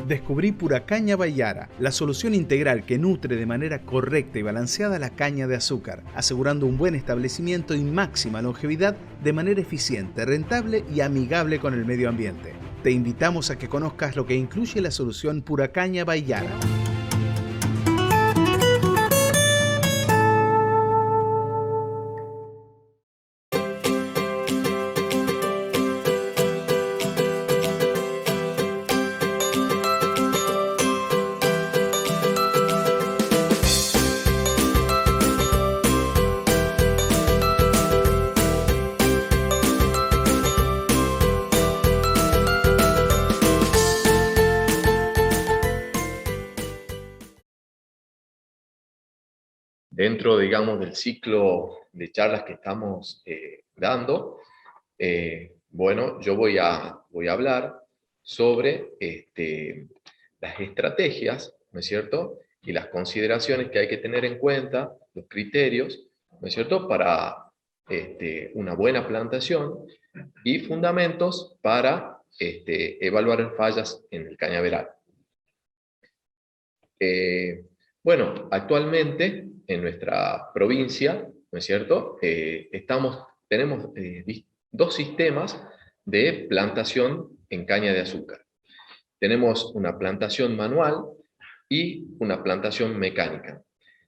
Descubrí Pura Caña Bahiara, la solución integral que nutre de manera correcta y balanceada la caña de azúcar, asegurando un buen establecimiento y máxima longevidad de manera eficiente, rentable y amigable con el medio ambiente. Te invitamos a que conozcas lo que incluye la solución Pura Caña Bahiara. Dentro, digamos, del ciclo de charlas que estamos dando, bueno, yo voy a hablar sobre las estrategias, ¿no es cierto? Y las consideraciones que hay que tener en cuenta, los criterios, ¿no es cierto?, para una buena plantación y fundamentos para evaluar fallas en el cañaveral. Bueno, actualmente en nuestra provincia, ¿no es cierto?, tenemos dos sistemas de plantación en caña de azúcar. Tenemos una plantación manual y una plantación mecánica.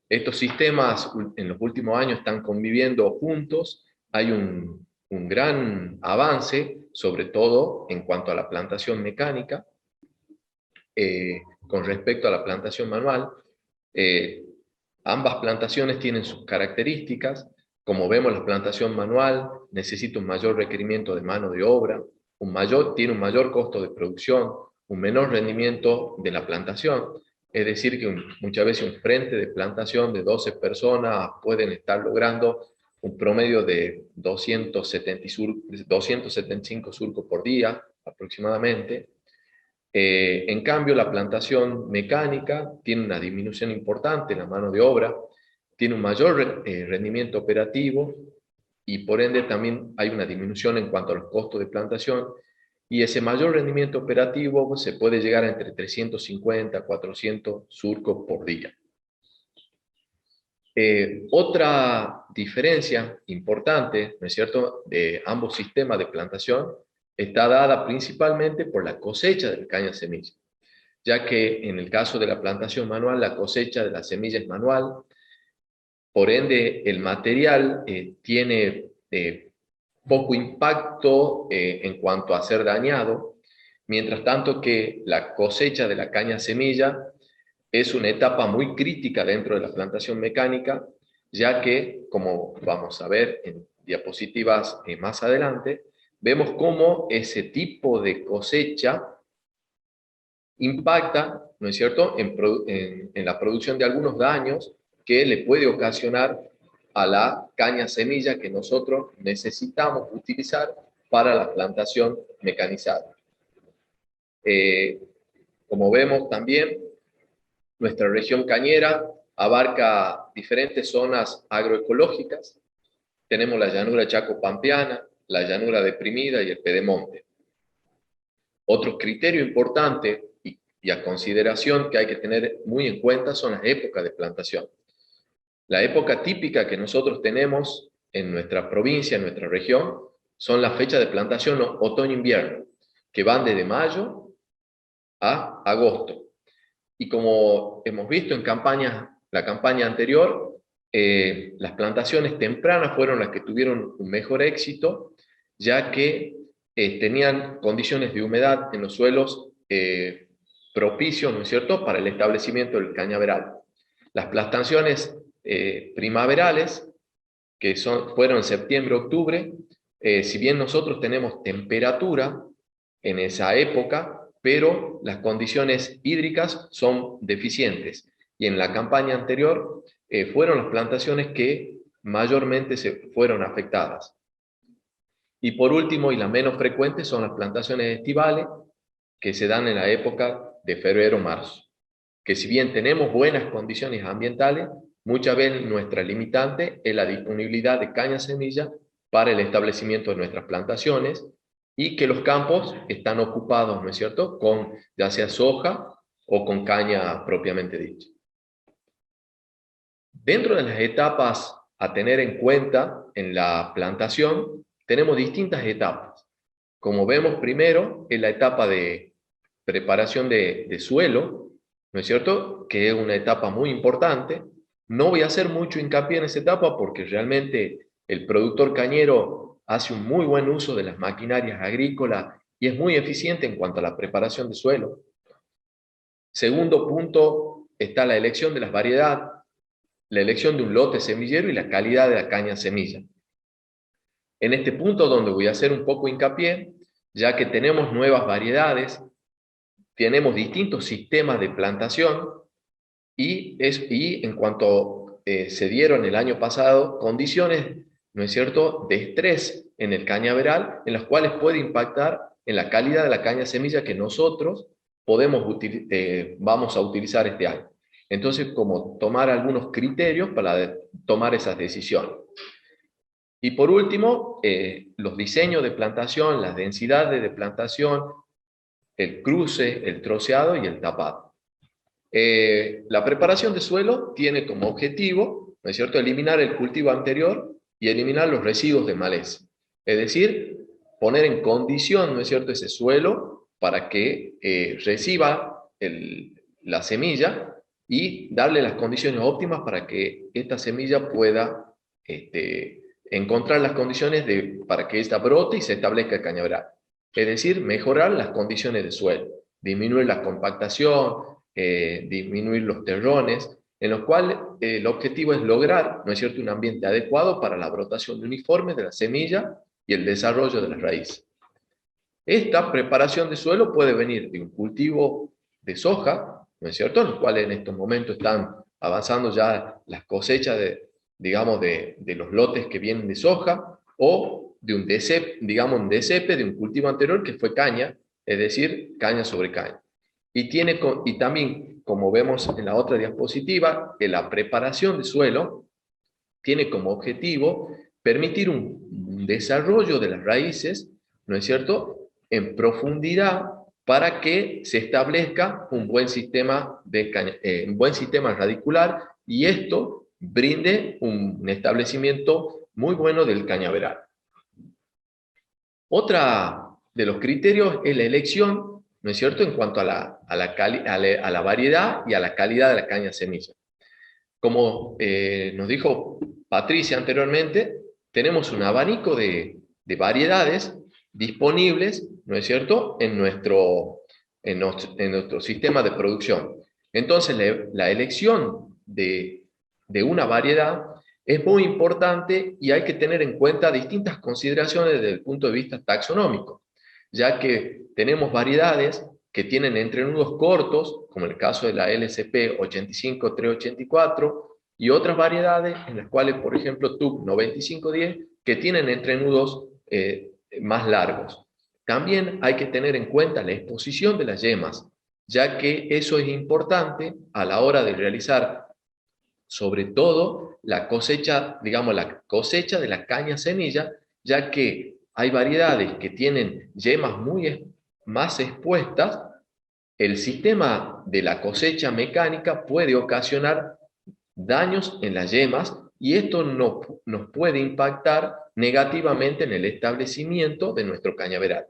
Estos sistemas en los últimos años están conviviendo juntos. Hay un gran avance, sobre todo en cuanto a la plantación mecánica, con respecto a la plantación manual. Ambas plantaciones tienen sus características. Como vemos, la plantación manual necesita un mayor requerimiento de mano de obra, tiene un mayor costo de producción, un menor rendimiento de la plantación. Es decir, que muchas veces un frente de plantación de 12 personas pueden estar logrando un promedio de 275 surcos por día aproximadamente. En cambio, la plantación mecánica tiene una disminución importante en la mano de obra, tiene un mayor rendimiento operativo y por ende también hay una disminución en cuanto a los costos de plantación, y ese mayor rendimiento operativo se puede llegar a entre 350 a 400 surcos por día. Otra diferencia importante, ¿no es cierto?, de ambos sistemas de plantación está dada principalmente por la cosecha del caña semilla, ya que en el caso de la plantación manual, la cosecha de la semilla es manual, por ende el material tiene poco impacto en cuanto a ser dañado, mientras tanto que la cosecha de la caña semilla es una etapa muy crítica dentro de la plantación mecánica, ya que, como vamos a ver en diapositivas más adelante, vemos cómo ese tipo de cosecha impacta, ¿no es cierto?, en la producción de algunos daños que le puede ocasionar a la caña semilla que nosotros necesitamos utilizar para la plantación mecanizada. Como vemos también, nuestra región cañera abarca diferentes zonas agroecológicas. Tenemos la llanura chaco-pampeana, la llanura deprimida y el pedemonte. Otro criterio importante y a consideración que hay que tener muy en cuenta son las épocas de plantación. La época típica que nosotros tenemos en nuestra provincia, en nuestra región, son las fechas de plantación otoño-invierno, que van desde mayo a agosto. Y como hemos visto en la campaña anterior, las plantaciones tempranas fueron las que tuvieron un mejor éxito, ya que tenían condiciones de humedad en los suelos propicio, ¿no es cierto?, para el establecimiento del cañaveral. Las plantaciones primaverales, que fueron en septiembre, octubre, si bien nosotros tenemos temperatura en esa época, pero las condiciones hídricas son deficientes. Y en la campaña anterior fueron las plantaciones que mayormente se fueron afectadas. Y por último, y las menos frecuentes, son las plantaciones estivales, que se dan en la época de febrero-marzo. Que si bien tenemos buenas condiciones ambientales, muchas veces nuestra limitante es la disponibilidad de caña semilla para el establecimiento de nuestras plantaciones, y que los campos están ocupados, ¿no es cierto?, con ya sea soja o con caña propiamente dicha. Dentro de las etapas a tener en cuenta en la plantación, tenemos distintas etapas. Como vemos, primero es la etapa de preparación de suelo, ¿no es cierto?, que es una etapa muy importante. No voy a hacer mucho hincapié en esa etapa porque realmente el productor cañero hace un muy buen uso de las maquinarias agrícolas y es muy eficiente en cuanto a la preparación de suelo. Segundo punto está la elección de las variedades, la elección de un lote semillero y la calidad de la caña semilla. En este punto donde voy a hacer un poco hincapié, ya que tenemos nuevas variedades, tenemos distintos sistemas de plantación y en cuanto se dieron el año pasado condiciones, ¿no es cierto?, de estrés en el cañaveral, en las cuales puede impactar en la calidad de la caña semilla que nosotros vamos a utilizar este año. Entonces, como tomar algunos criterios para tomar esas decisiones. Y por último, los diseños de plantación, las densidades de plantación, el cruce, el troceado y el tapado. La preparación de suelo tiene como objetivo, ¿no es cierto?, eliminar el cultivo anterior y eliminar los residuos de maleza. Es decir, poner en condición, ¿no es cierto?, ese suelo para que reciba la semilla y darle las condiciones óptimas para que esta semilla pueda encontrar las condiciones para que esta brote y se establezca el cañaveral. Es decir, mejorar las condiciones de suelo, disminuir la compactación, disminuir los terrones, en los cuales el objetivo es lograr, ¿no es cierto?, un ambiente adecuado para la brotación uniforme de la semilla y el desarrollo de las raíces. Esta preparación de suelo puede venir de un cultivo de soja, ¿no es cierto?, en los cuales en estos momentos están avanzando ya las cosechas de los lotes que vienen de soja, o de un DCP, de un cultivo anterior que fue caña, es decir, caña sobre caña. Y también, como vemos en la otra diapositiva, que la preparación de suelo tiene como objetivo permitir un desarrollo de las raíces, ¿no es cierto?, en profundidad para que se establezca un buen sistema radicular y esto brinde un establecimiento muy bueno del cañaveral. Otra de los criterios es la elección, ¿no es cierto?, en cuanto a la variedad y a la calidad de la caña semilla. Como nos dijo Patricia anteriormente, tenemos un abanico de variedades disponibles, ¿no es cierto?, en nuestro sistema de producción. Entonces, la elección de una variedad es muy importante y hay que tener en cuenta distintas consideraciones desde el punto de vista taxonómico, ya que tenemos variedades que tienen entrenudos cortos, como el caso de la LSP 85384, y otras variedades en las cuales, por ejemplo, TUC 9510, que tienen entrenudos más largos. También hay que tener en cuenta la exposición de las yemas, ya que eso es importante a la hora de realizar, sobre todo, la cosecha de la caña semilla, ya que hay variedades que tienen yemas más expuestas. El sistema de la cosecha mecánica puede ocasionar daños en las yemas y esto nos puede impactar negativamente en el establecimiento de nuestro cañaveral.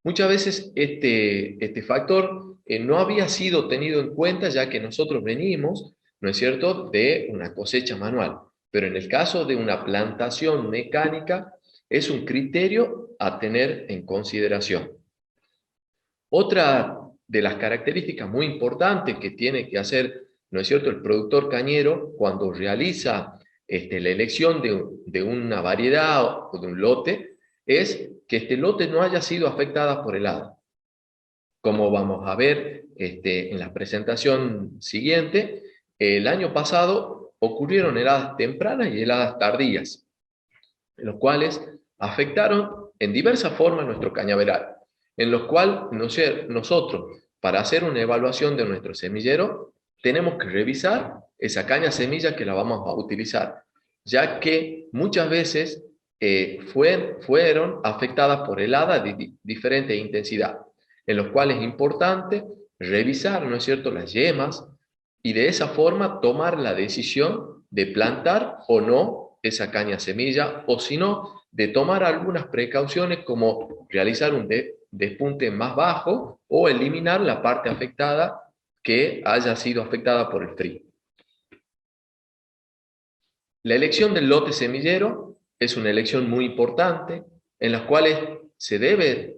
Muchas veces este factor no había sido tenido en cuenta, ya que nosotros venimos, ¿no es cierto?, de una cosecha manual, pero en el caso de una plantación mecánica es un criterio a tener en consideración. Otra de las características muy importantes que tiene que hacer, ¿no es cierto?, el productor cañero cuando realiza la elección de una variedad o de un lote, es que este lote no haya sido afectada por helada. Como vamos a ver en la presentación siguiente, el año pasado ocurrieron heladas tempranas y heladas tardías, los cuales afectaron en diversas formas nuestro cañaveral, en los cuales nosotros, para hacer una evaluación de nuestro semillero, tenemos que revisar esa caña semilla que la vamos a utilizar, ya que muchas veces fueron afectadas por heladas de diferente intensidad, en los cuales es importante revisar, ¿no es cierto?, las yemas, y de esa forma tomar la decisión de plantar o no esa caña semilla, o si no, de tomar algunas precauciones como realizar un despunte más bajo o eliminar la parte afectada que haya sido afectada por el frío. La elección del lote semillero es una elección muy importante en la cual se debe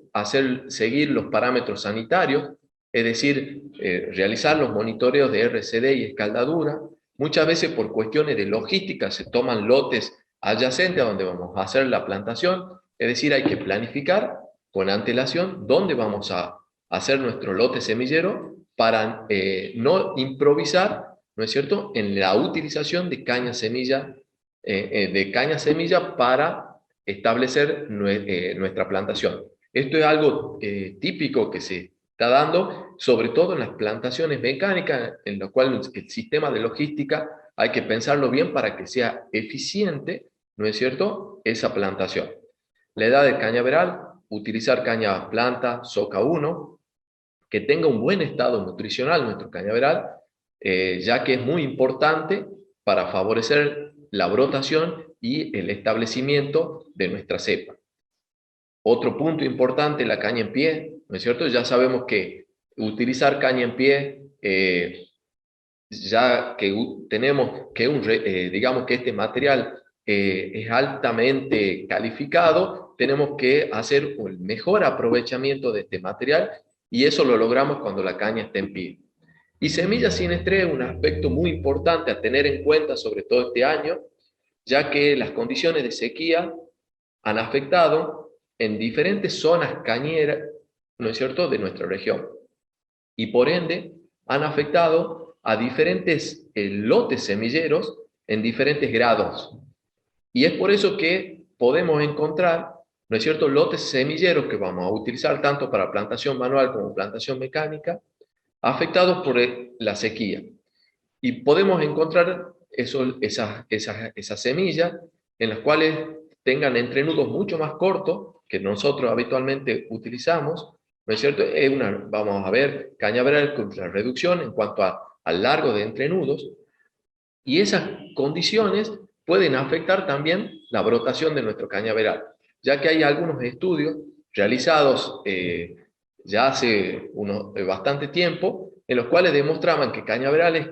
seguir los parámetros sanitarios, es decir, realizar los monitoreos de RCD y escaldadura. Muchas veces por cuestiones de logística se toman lotes adyacentes a donde vamos a hacer la plantación, es decir, hay que planificar con antelación dónde vamos a hacer nuestro lote semillero para no improvisar, ¿no es cierto?, en la utilización de caña semilla para establecer nuestra plantación. Esto es algo típico que se está dando, sobre todo en las plantaciones mecánicas, en lo cual el sistema de logística hay que pensarlo bien para que sea eficiente, ¿no es cierto?, esa plantación. La edad del cañaveral, utilizar caña planta, soca 1, que tenga un buen estado nutricional nuestro cañaveral, ya que es muy importante para favorecer la brotación y el establecimiento de nuestra cepa. Otro punto importante, la caña en pie, ¿no es cierto? Ya sabemos que utilizar caña en pie, ya que tenemos que digamos que este material es altamente calificado, tenemos que hacer un mejor aprovechamiento de este material, y eso lo logramos cuando la caña está en pie. Y semillas sin estrés es un aspecto muy importante a tener en cuenta, sobre todo este año, ya que las condiciones de sequía han afectado en diferentes zonas cañeras, ¿no es cierto?, de nuestra región. Y por ende, han afectado a diferentes lotes semilleros en diferentes grados. Y es por eso que podemos encontrar, ¿no es cierto?, lotes semilleros que vamos a utilizar tanto para plantación manual como plantación mecánica, afectados por la sequía. Y podemos encontrar esas semillas en las cuales tengan entrenudos mucho más cortos que nosotros habitualmente utilizamos, ¿no es cierto? Vamos a ver, cañaveral con la reducción en cuanto al largo de entrenudos, y esas condiciones pueden afectar también la brotación de nuestro cañaveral, ya que hay algunos estudios realizados ya hace bastante tiempo, en los cuales demostraban que cañaverales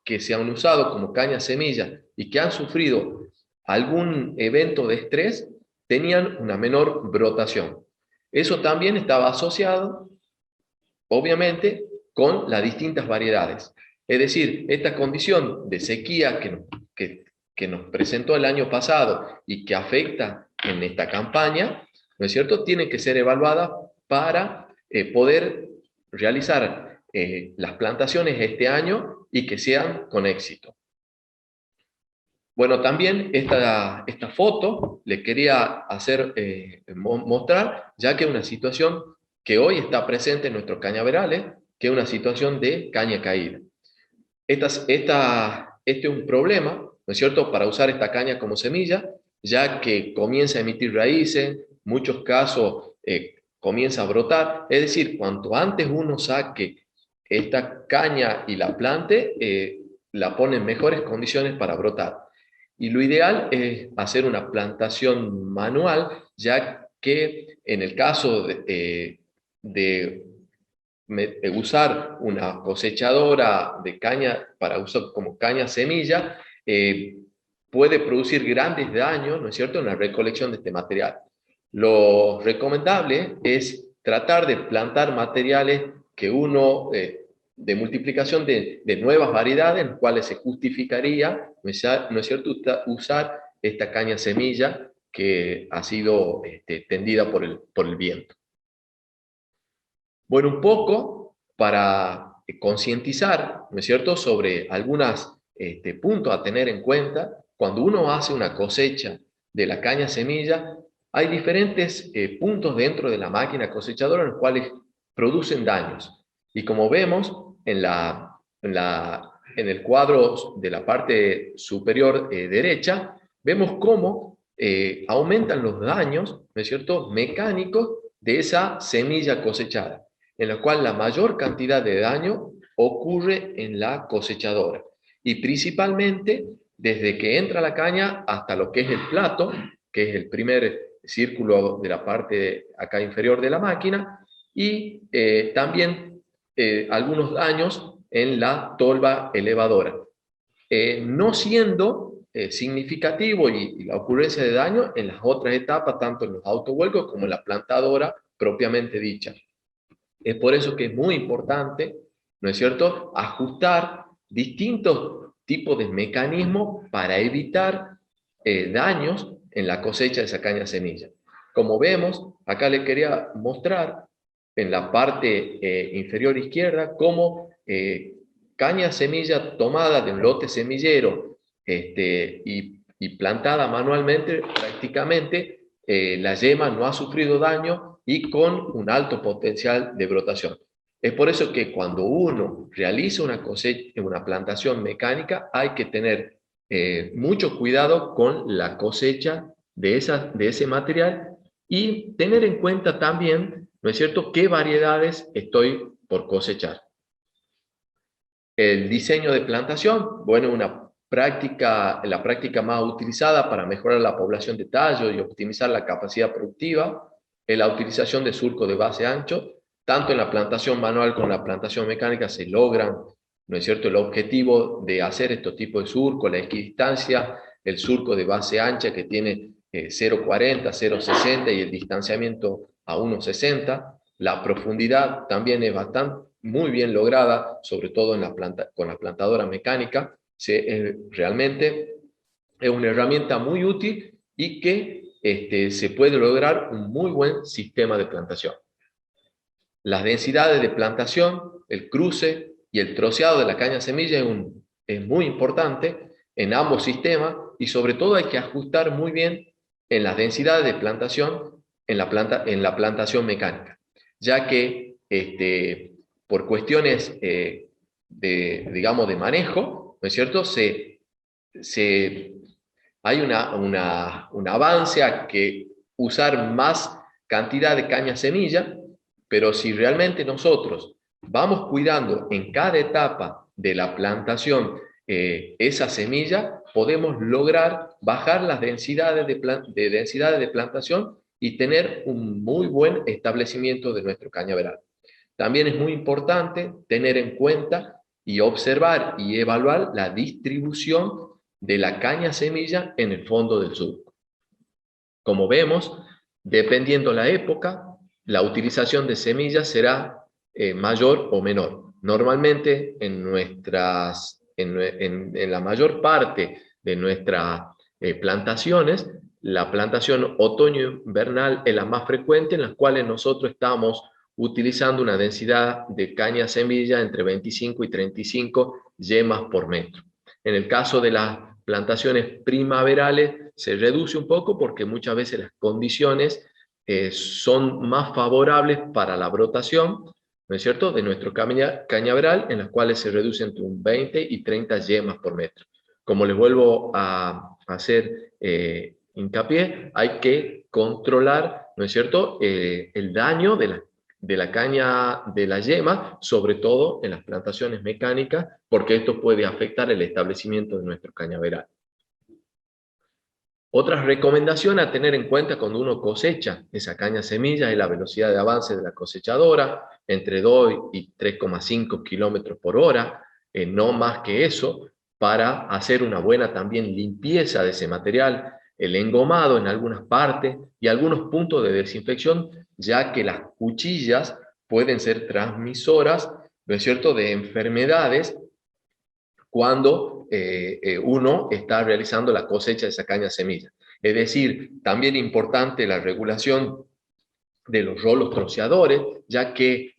que se han usado como caña semilla y que han sufrido algún evento de estrés, tenían una menor brotación. Eso también estaba asociado, obviamente, con las distintas variedades. Es decir, esta condición de sequía que nos presentó el año pasado y que afecta en esta campaña, ¿no es cierto?, tiene que ser evaluada para poder realizar las plantaciones este año y que sean con éxito. Bueno, también esta foto le quería mostrar, ya que es una situación que hoy está presente en nuestros cañaverales, que es una situación de caña caída. Este es un problema, ¿no es cierto?, para usar esta caña como semilla, ya que comienza a emitir raíces, en muchos casos comienza a brotar. Es decir, cuanto antes uno saque esta caña y la plante, la pone en mejores condiciones para brotar. Y lo ideal es hacer una plantación manual, ya que en el caso de usar una cosechadora de caña para uso como caña semilla, puede producir grandes daños, ¿no es cierto?, en la recolección de este material. Lo recomendable es tratar de plantar materiales que uno, de multiplicación de nuevas variedades, en las cuales se justificaría, ¿no es cierto?, usar esta caña semilla que ha sido tendida por el viento. Bueno, un poco para concientizar, ¿no es cierto?, sobre algunos puntos a tener en cuenta. Cuando uno hace una cosecha de la caña semilla, hay diferentes puntos dentro de la máquina cosechadora en los cuales producen daños. Y como vemos en el cuadro de la parte superior derecha, vemos cómo aumentan los daños, ¿no es cierto?, mecánicos de esa semilla cosechada, en la cual la mayor cantidad de daño ocurre en la cosechadora. Y principalmente desde que entra la caña hasta lo que es el plato, que es el primer círculo de la parte acá inferior de la máquina, y también algunos daños en la tolva elevadora, no siendo significativo y la ocurrencia de daño en las otras etapas, tanto en los autovuelcos como en la plantadora propiamente dicha. Es por eso que es muy importante, ¿no es cierto?, ajustar distintos tipos de mecanismos para evitar daños en la cosecha de esa caña semilla. Como vemos, acá les quería mostrar en la parte inferior izquierda cómo caña semilla tomada de un lote semillero y plantada manualmente, prácticamente la yema no ha sufrido daño y con un alto potencial de brotación. Es por eso que cuando uno realiza una cosecha, una plantación mecánica, hay que tener mucho cuidado con la cosecha de ese material y tener en cuenta también, ¿no es cierto?, qué variedades estoy por cosechar. El diseño de plantación, bueno, la práctica más utilizada para mejorar la población de tallo y optimizar la capacidad productiva es la utilización de surco de base ancho. Tanto en la plantación manual como en la plantación mecánica se logran, ¿no es cierto?, el objetivo de hacer estos tipos de surco, la equidistancia, el surco de base ancha que tiene 0,40, 0,60 y el distanciamiento a 1,60. La profundidad también es muy bien lograda, sobre todo con la plantadora mecánica. Realmente es una herramienta muy útil y que se puede lograr un muy buen sistema de plantación. Las densidades de plantación, el cruce y el troceado de la caña semilla es muy importante en ambos sistemas y sobre todo hay que ajustar muy bien en las densidades de plantación en la plantación mecánica, ya que por cuestiones digamos, de manejo, ¿no es cierto?, hay un avance a que usar más cantidad de caña semilla, pero si realmente nosotros vamos cuidando en cada etapa de la plantación esa semilla, podemos lograr bajar las densidades de plantación y tener un muy buen establecimiento de nuestro cañaveral. También es muy importante tener en cuenta y observar y evaluar la distribución de la caña semilla en el fondo del surco. Como vemos, dependiendo la época, la utilización de semillas será mayor o menor. Normalmente en la mayor parte de nuestras plantaciones, la plantación otoño-invernal es la más frecuente, en las cuales nosotros estamos utilizando una densidad de caña semilla entre 25 y 35 yemas por metro. En el caso de las plantaciones primaverales se reduce un poco porque muchas veces las condiciones son más favorables para la brotación, ¿no es cierto?, de nuestro cañaveral, en las cuales se reduce entre un 20 y 30 yemas por metro. Como les vuelvo a hacer hincapié, hay que controlar, ¿no es cierto?, el daño de la caña de la yema, sobre todo en las plantaciones mecánicas, porque esto puede afectar el establecimiento de nuestro cañaveral. Otra recomendación a tener en cuenta cuando uno cosecha esa caña semilla es la velocidad de avance de la cosechadora, entre 2 y 3,5 kilómetros por hora, no más que eso, para hacer una buena también limpieza de ese material, el engomado en algunas partes y algunos puntos de desinfección, ya que las cuchillas pueden ser transmisoras, ¿no es cierto?, de enfermedades cuando uno está realizando la cosecha de esa caña semilla. Es decir, también importante la regulación de los rolos troceadores, ya que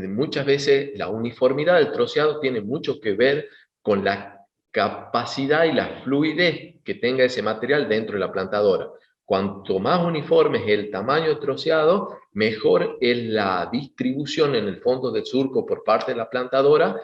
muchas veces la uniformidad del troceado tiene mucho que ver con la capacidad y la fluidez que tenga ese material dentro de la plantadora. Cuanto más uniforme es el tamaño del troceado, mejor es la distribución en el fondo del surco por parte de la plantadora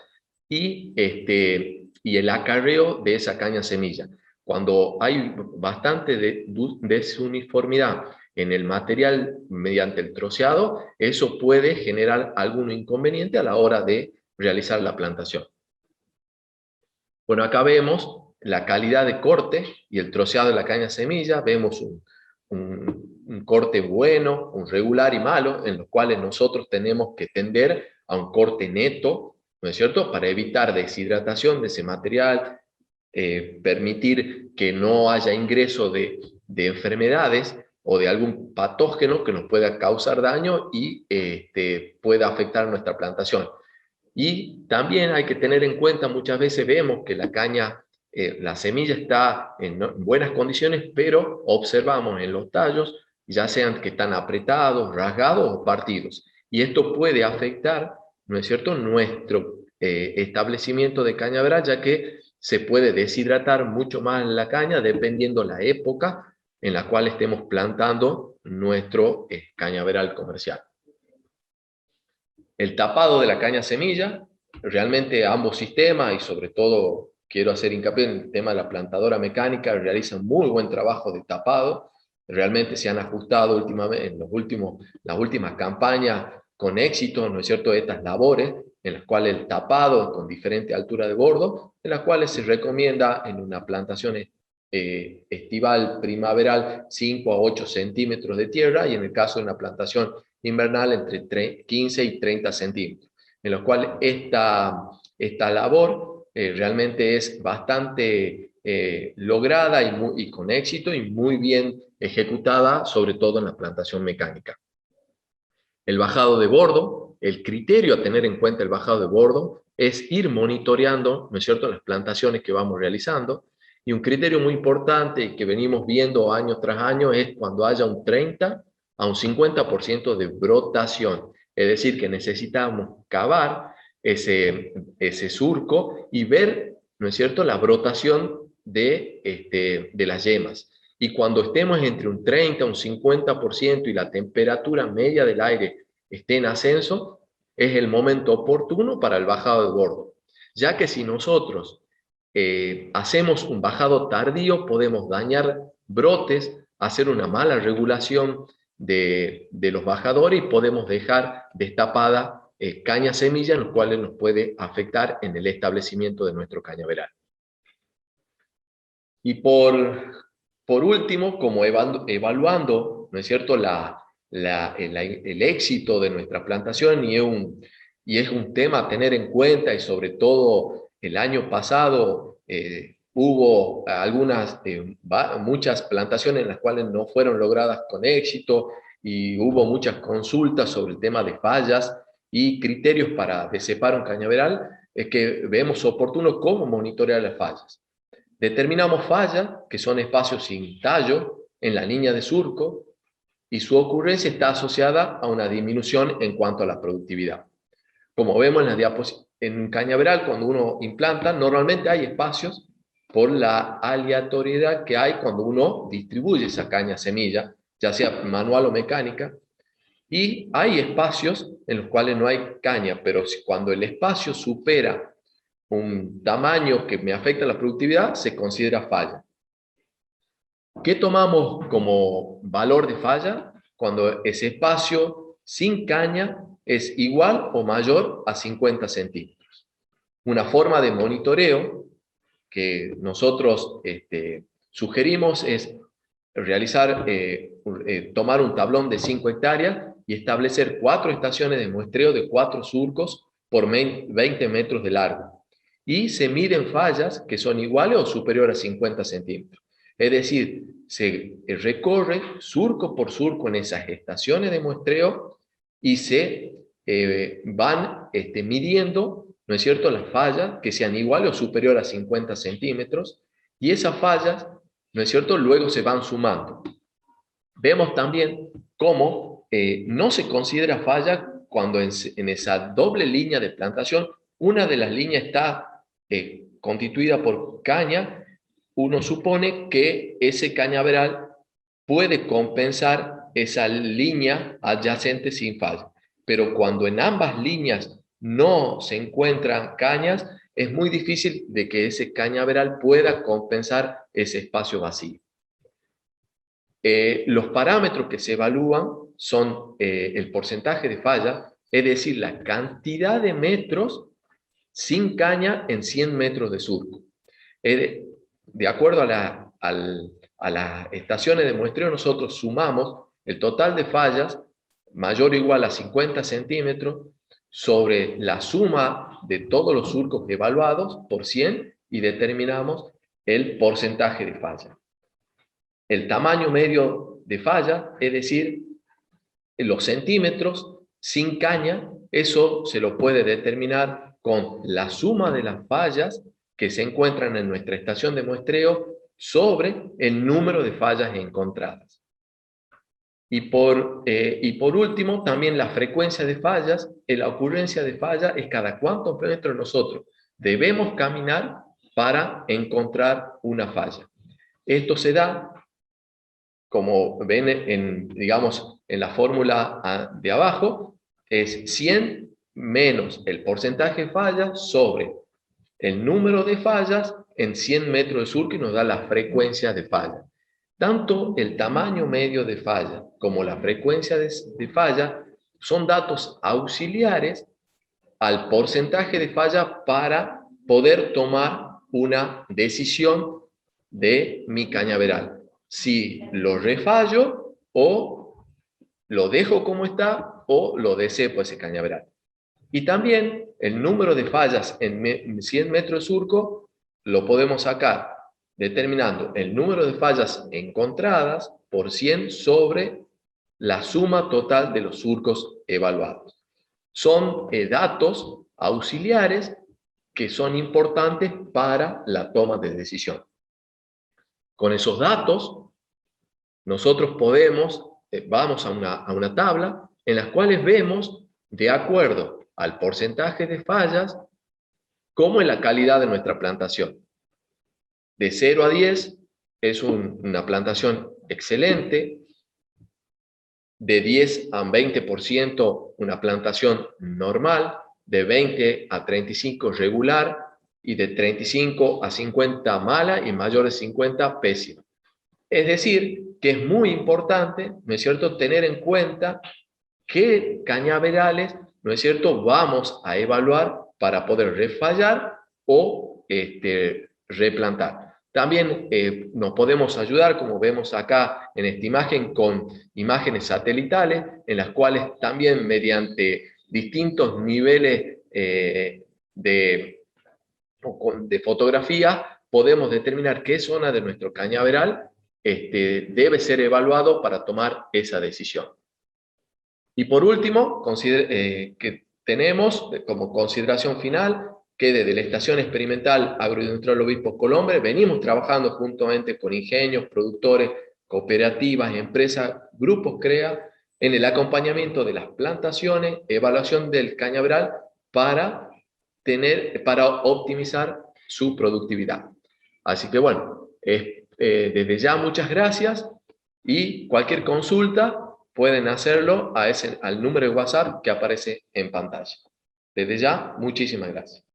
y el acarreo de esa caña semilla. Cuando hay bastante desuniformidad en el material mediante el troceado, eso puede generar algún inconveniente a la hora de realizar la plantación. Bueno, acá vemos la calidad de corte y el troceado de la caña semilla. Vemos un corte bueno, un regular y malo, en los cuales nosotros tenemos que tender a un corte neto, ¿no es cierto?, para evitar deshidratación de ese material, permitir que no haya ingreso de enfermedades o de algún patógeno que nos pueda causar daño y pueda afectar nuestra plantación. Y también hay que tener en cuenta, muchas veces vemos que la caña, la semilla está en buenas condiciones, pero observamos en los tallos, ya sean que están apretados, rasgados o partidos. Y esto puede afectar, ¿no es cierto?, nuestro establecimiento de cañaveral, ya que se puede deshidratar mucho más la caña dependiendo la época en la cual estemos plantando nuestro cañaveral comercial. El tapado de la caña semilla, realmente ambos sistemas, y sobre todo quiero hacer hincapié en el tema de la plantadora mecánica, realizan muy buen trabajo de tapado, realmente se han ajustado últimamente, en las últimas campañas con éxito, ¿no es cierto?, estas labores, en las cuales el tapado con diferente altura de bordo, en las cuales se recomienda en una plantación estival, primaveral, 5 a 8 centímetros de tierra, y en el caso de una plantación invernal entre 15 y 30 centímetros, en lo cual esta labor realmente es bastante lograda y con éxito y muy bien ejecutada, sobre todo en la plantación mecánica. El bajado de bordo, el criterio a tener en cuenta el bajado de bordo es ir monitoreando, ¿no es cierto?, las plantaciones que vamos realizando, y un criterio muy importante que venimos viendo año tras año es cuando haya un 30 a un 50% de brotación, es decir, que necesitamos cavar ese surco y ver, ¿no es cierto?, la brotación de las yemas. Y cuando estemos entre un 30 a un 50% y la temperatura media del aire esté en ascenso, es el momento oportuno para el bajado de bordo, ya que si nosotros hacemos un bajado tardío, podemos dañar brotes, hacer una mala regulación de los bajadores y podemos dejar destapada caña semilla, en los cuales nos puede afectar en el establecimiento de nuestro cañaveral. Y por último, como evaluando, ¿no es cierto?, el éxito de nuestra plantación, y es un tema a tener en cuenta, y sobre todo el año pasado hubo muchas plantaciones en las cuales no fueron logradas con éxito, y hubo muchas consultas sobre el tema de fallas y criterios para decepar un cañaveral, es que vemos oportuno cómo monitorear las fallas. Determinamos fallas, que son espacios sin tallo en la línea de surco, y su ocurrencia está asociada a una disminución en cuanto a la productividad. Como vemos en la diapositiva, en un cañaveral, cuando uno implanta, normalmente hay espacios por la aleatoriedad que hay cuando uno distribuye esa caña semilla, ya sea manual o mecánica, y hay espacios en los cuales no hay caña, pero cuando el espacio supera un tamaño que me afecta la productividad, se considera falla. ¿Qué tomamos como valor de falla? Cuando ese espacio sin caña es igual o mayor a 50 centímetros. Una forma de monitoreo que nosotros sugerimos es tomar un tablón de 5 hectáreas y establecer 4 estaciones de muestreo de 4 surcos por 20 metros de largo. Y se miden fallas que son iguales o superiores a 50 centímetros. Es decir, se recorre surco por surco en esas estaciones de muestreo y se van midiendo, ¿no es cierto?, las fallas que sean iguales o superiores a 50 centímetros, y esas fallas, ¿no es cierto?, luego se van sumando. Vemos también cómo no se considera falla cuando en esa doble línea de plantación, una de las líneas está constituida por caña. Uno supone que ese cañaveral puede compensar esa línea adyacente sin falla. Pero cuando en ambas líneas no se encuentran cañas, es muy difícil de que ese cañaveral pueda compensar ese espacio vacío. Los parámetros que se evalúan son el porcentaje de falla, es decir, la cantidad de metros sin caña en 100 metros de surco. De acuerdo a las estaciones de muestreo, nosotros sumamos el total de fallas mayor o igual a 50 centímetros sobre la suma de todos los surcos evaluados por 100 y determinamos el porcentaje de falla. El tamaño medio de falla, es decir, los centímetros sin caña, eso se lo puede determinar con la suma de las fallas que se encuentran en nuestra estación de muestreo sobre el número de fallas encontradas. Y por último, también la frecuencia de fallas, la ocurrencia de fallas es cada cuántos metros nosotros debemos caminar para encontrar una falla. Esto se da, como ven digamos, en la fórmula de abajo, es 100 menos el porcentaje de fallas sobre el número de fallas en 100 metros de surco, y nos da la frecuencia de falla. Tanto el tamaño medio de falla como la frecuencia de falla son datos auxiliares al porcentaje de falla para poder tomar una decisión de mi cañaveral. Si lo refallo o lo dejo como está o lo decepo ese cañaveral. Y también el número de fallas en 100 metros de surco lo podemos sacar determinando el número de fallas encontradas por 100 sobre la suma total de los surcos evaluados. Son datos auxiliares que son importantes para la toma de decisión. Con esos datos, nosotros vamos a una tabla en la cual vemos, de acuerdo al porcentaje de fallas, cómo es la calidad de nuestra plantación. De 0 a 10 es una plantación excelente, de 10 a 20% una plantación normal, de 20 a 35 regular, y de 35 a 50 mala, y mayor de 50 pésima. Es decir, que es muy importante, ¿no es cierto?, tener en cuenta qué cañaverales, ¿no es cierto?, vamos a evaluar para poder refallar o replantar. También nos podemos ayudar, como vemos acá en esta imagen, con imágenes satelitales, en las cuales también mediante distintos niveles de fotografía podemos determinar qué zona de nuestro cañaveral debe ser evaluado para tomar esa decisión. Y por último, que tenemos como consideración final que desde la Estación Experimental Agroindustrial Obispo Colombre venimos trabajando juntamente con ingenios, productores, cooperativas, empresas, grupos CREA, en el acompañamiento de las plantaciones, evaluación del cañaveral para optimizar su productividad. Así que bueno, desde ya muchas gracias, y cualquier consulta pueden hacerlo al número de WhatsApp que aparece en pantalla. Desde ya, muchísimas gracias.